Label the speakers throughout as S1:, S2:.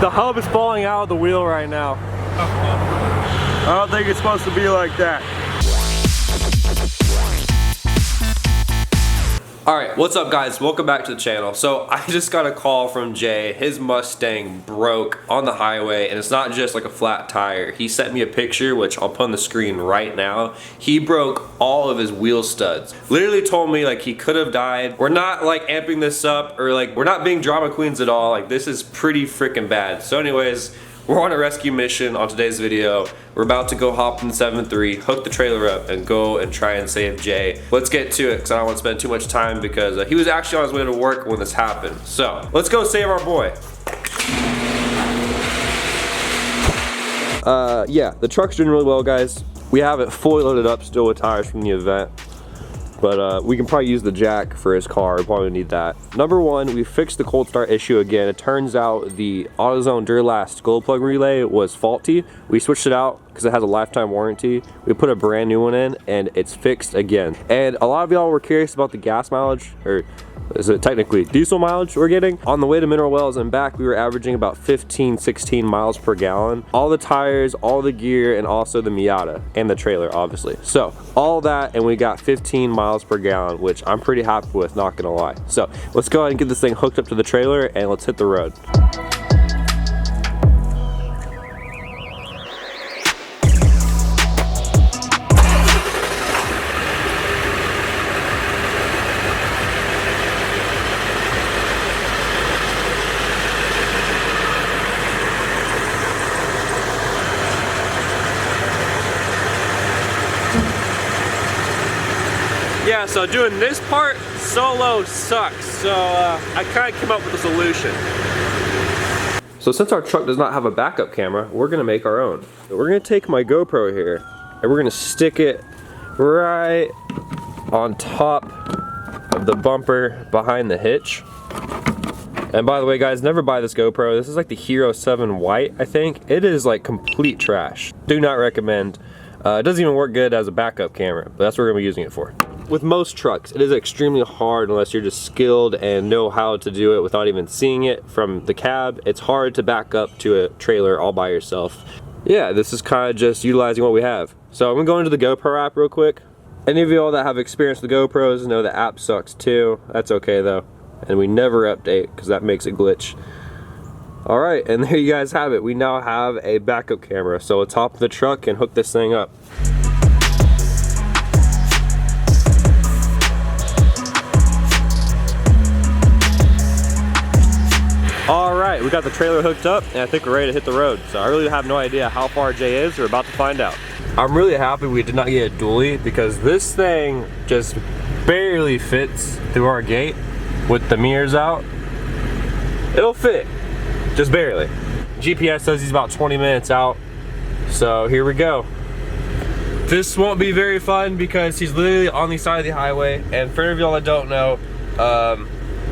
S1: The hub is falling out of the wheel right now.
S2: I don't think it's supposed to be like that.
S1: Alright, what's up guys? Welcome back to the channel. So I just got a call from Jay. His Mustang broke on the highway, and it's not just like a flat tire. He sent me a picture, which I'll put on the screen right now. He broke all of his wheel studs. Literally told me like he could have died. We're not like amping this up or like we're not being drama queens at all. Like this is pretty freaking bad. So anyways, we're on a rescue mission on today's video. We're about to go hop in the 7.3, hook the trailer up, and go and try and save Jay. Let's get to it, because I don't want to spend too much time, because he was actually on his way to work when this happened. So, let's go save our boy. Yeah, the truck's doing really well, guys. We have it fully loaded up still with tires from the event. But we can probably use the jack for his car. We probably need that. Number one, we fixed the cold start issue again. It turns out the AutoZone Duralast glow plug relay was faulty. We switched it out because it has a lifetime warranty. We put a brand new one in and it's fixed again. And a lot of y'all were curious about the gas mileage, or is it technically diesel mileage we're getting? On the way to Mineral Wells and back, we were averaging about 15, 16 miles per gallon. All the tires, all the gear, and also the Miata and the trailer, obviously. So all that, and we got 15 miles per gallon, which I'm pretty happy with, not gonna lie. So let's go ahead and get this thing hooked up to the trailer and let's hit the road. Yeah, so doing this part solo sucks, so I kind of came up with a solution. So since our truck does not have a backup camera, we're gonna make our own. We're gonna take my GoPro here, and we're gonna stick it right on top of the bumper behind the hitch. And by the way guys, never buy this GoPro. This is like the Hero 7 White, I think. It is like complete trash. Do not recommend. It doesn't even work good as a backup camera, but that's what we're gonna be using it for. With most trucks, it is extremely hard unless you're just skilled and know how to do it without even seeing it from the cab. It's hard to back up to a trailer all by yourself. Yeah, this is kind of just utilizing what we have. So I'm gonna go into the GoPro app real quick. Any of y'all that have experience with GoPros know the app sucks too. That's okay though. And we never update because that makes it glitch. All right, and there you guys have it. We now have a backup camera. So let's hop in the truck and hook this thing up. All right, we got the trailer hooked up and I think we're ready to hit the road. So I really have no idea how far Jay is. We're about to find out. I'm really happy we did not get a dually because this thing just barely fits through our gate with the mirrors out. It'll fit, just barely. GPS says he's about 20 minutes out. So here we go. This won't be very fun because he's literally on the side of the highway. And for any of y'all that don't know,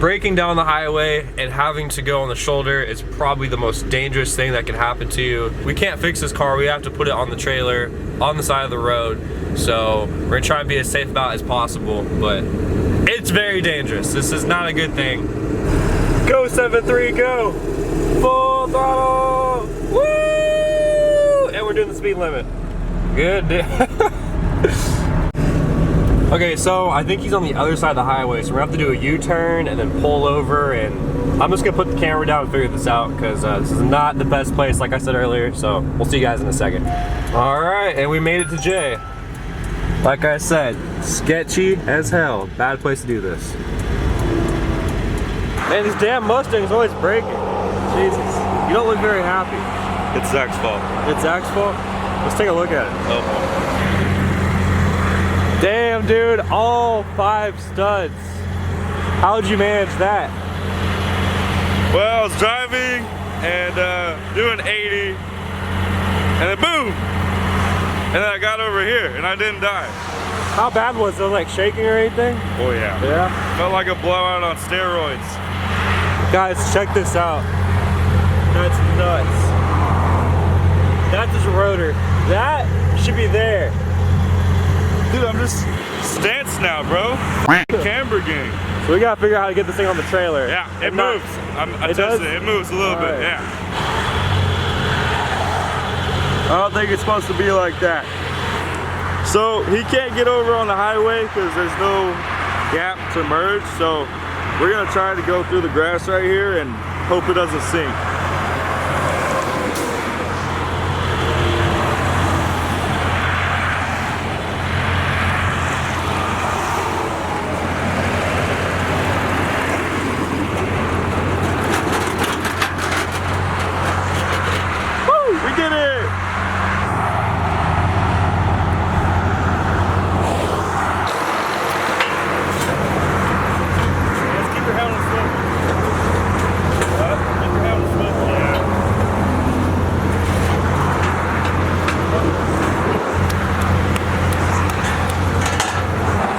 S1: breaking down the highway and having to go on the shoulder is probably the most dangerous thing that can happen to you. We can't fix this car, we have to put it on the trailer, on the side of the road. So we're gonna try and be as safe about as possible, but it's very dangerous. This is not a good thing. Go 7.3, go! Full throttle! Woo! And we're doing the speed limit. Good. Okay, so I think he's on the other side of the highway, so we're gonna have to do a U-turn and then pull over, and I'm just gonna put the camera down and figure this out because this is not the best place, like I said earlier, so we'll see you guys in a second. All right, and we made it to Jay. Like I said, sketchy as hell. Bad place to do this. Man, these damn Mustangs always breaking. Jesus, you don't look very happy.
S2: It's Zach's fault.
S1: It's Zach's fault? Let's take a look at it.
S2: Oh.
S1: Damn, dude, all 5 studs. How'd you manage that?
S2: Well, I was driving and doing 80, and then boom! And then I got over here, and I didn't die.
S1: How bad was it? Like shaking or anything?
S2: Oh yeah.
S1: Yeah?
S2: Felt like a blowout on steroids.
S1: Guys, check this out. That's nuts. That's his rotor. That should be there.
S2: Dude, I'm just stance now, bro. Camber game.
S1: So we gotta figure out how to get this thing on the trailer.
S2: Yeah, it moves. I tested it. It moves a little bit, yeah. I don't think it's supposed to be like that. So he can't get over on the highway because there's no gap to merge. So we're gonna try to go through the grass right here and hope it doesn't sink.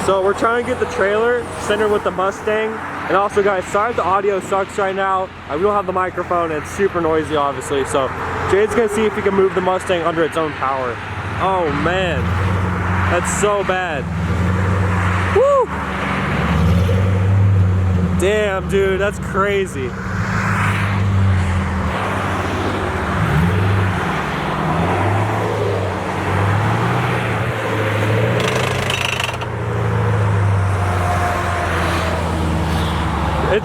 S1: So we're trying to get the trailer centered with the Mustang. And also guys, sorry if the audio sucks right now. We don't have the microphone and it's super noisy obviously. So Jade's gonna see if he can move the Mustang under its own power. Oh man, that's so bad. Woo! Damn dude, that's crazy.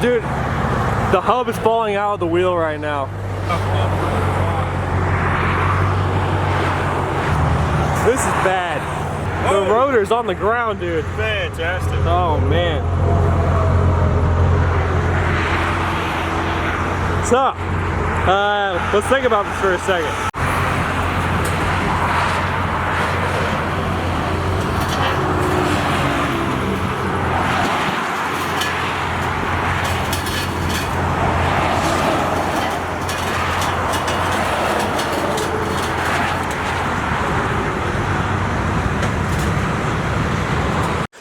S1: Dude, the hub is falling out of the wheel right now. This is bad. The rotor's on the ground, dude.
S2: Fantastic.
S1: Oh, man. So, let's think about this for a second.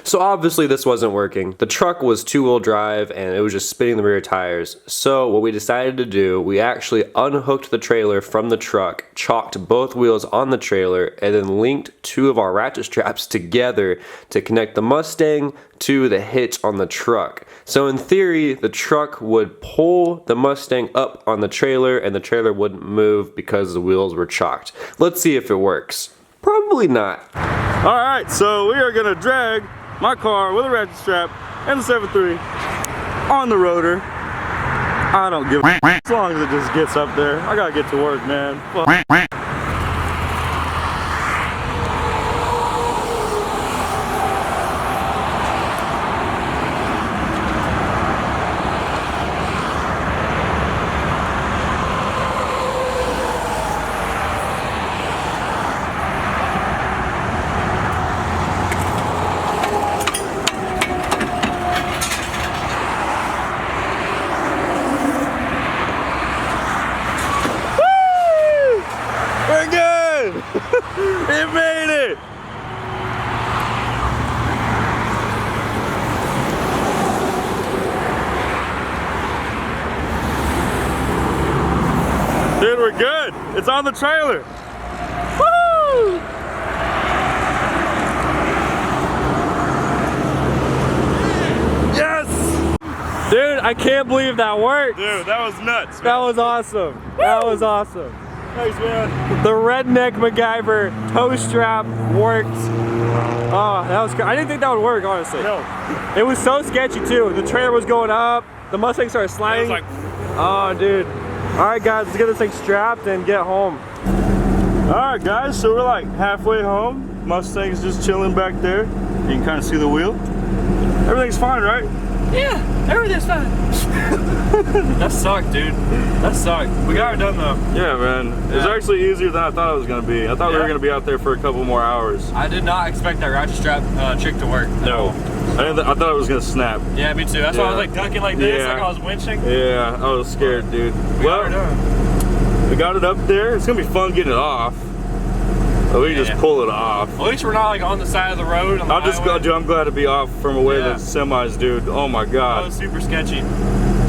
S1: So obviously this wasn't working. The truck was two-wheel drive and it was just spinning the rear tires. So what we decided to do, we actually unhooked the trailer from the truck, chalked both wheels on the trailer, and then linked two of our ratchet straps together to connect the Mustang to the hitch on the truck. So in theory, the truck would pull the Mustang up on the trailer and the trailer wouldn't move because the wheels were chalked. Let's see if it works. Probably not.
S2: All right, so we are gonna drag my car with a ratchet strap and the 7.3 on the rotor. I don't give a as long as it just gets up there. I gotta get to work, man. Fuck. It made it! Dude, we're good. It's on the trailer. Woo! Yes!
S1: Dude, I can't believe that worked.
S2: Dude, that was nuts, man.
S1: That was awesome. Woo! That was awesome.
S2: Thanks, man.
S1: The redneck MacGyver toe strap worked. Oh, that was I didn't think that would work, honestly.
S2: No.
S1: It was so sketchy too. The trailer was going up, the Mustang started sliding.
S2: It was like,
S1: oh, dude. All right, guys, let's get this thing strapped and get home.
S2: all right, guys, so we're like halfway home. Mustang's just chilling back there. You can kind of see the wheel. Everything's fine, right?
S1: Yeah, everything's fine. That sucked, dude. That sucked. We got it done though.
S2: Yeah, man. It's actually easier than I thought it was gonna be. I thought we were gonna be out there for a couple more hours.
S1: I did not expect that ratchet strap trick to work.
S2: No. I thought it was gonna snap.
S1: Yeah, me too. That's why I was like ducking like this, like I was winching.
S2: Yeah, I was scared, dude. Well, we got it up there. It's gonna be fun getting it off. But we just pull it off.
S1: At least we're not like on the side of the road.
S2: I'm just glad, dude. I'm glad to be off from away the semis, dude. Oh my god.
S1: That was super sketchy.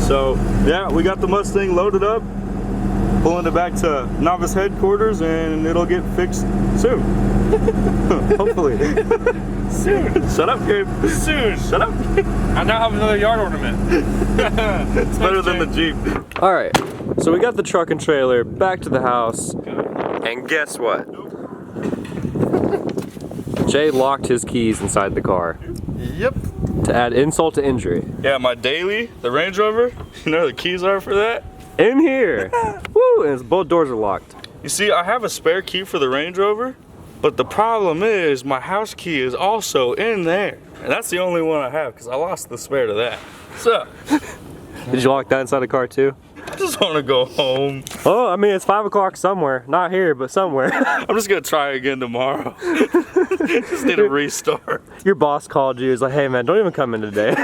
S2: So yeah, we got the Mustang loaded up, pulling it back to Novice headquarters, and it'll get fixed soon. Hopefully. Soon. Shut up, Gabe. Soon. Shut up.
S1: I now have another yard ornament.
S2: It's better than the Jeep.
S1: All right, so we got the truck and trailer back to the house. And guess what? Jay locked his keys inside the car.
S2: Yep.
S1: To add insult to injury.
S2: Yeah, my daily, the Range Rover, you know where the keys are for that?
S1: In here! Woo! And both doors are locked.
S2: You see, I have a spare key for the Range Rover, but the problem is my house key is also in there. And that's the only one I have because I lost the spare to that. So,
S1: Did you lock that inside the car too?
S2: I just want to go home.
S1: Oh, I mean, it's 5 o'clock somewhere. Not here, but somewhere.
S2: I'm just going to try again tomorrow. Just need a restart.
S1: Your boss called you. He's like, hey man, don't even come in today.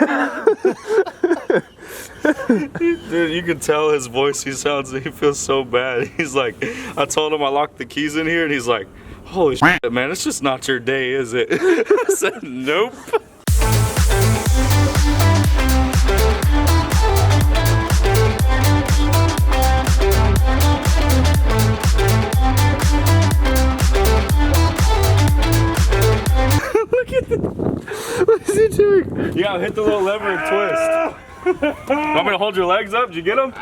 S2: Dude, you can tell his voice, he feels so bad. He's like, I told him I locked the keys in here, and he's like, holy shit, man, it's just not your day, is it? I said, nope. Look at it. What is he doing? Yeah, hit the little lever and twist. Want me to hold your legs up? Did you get them?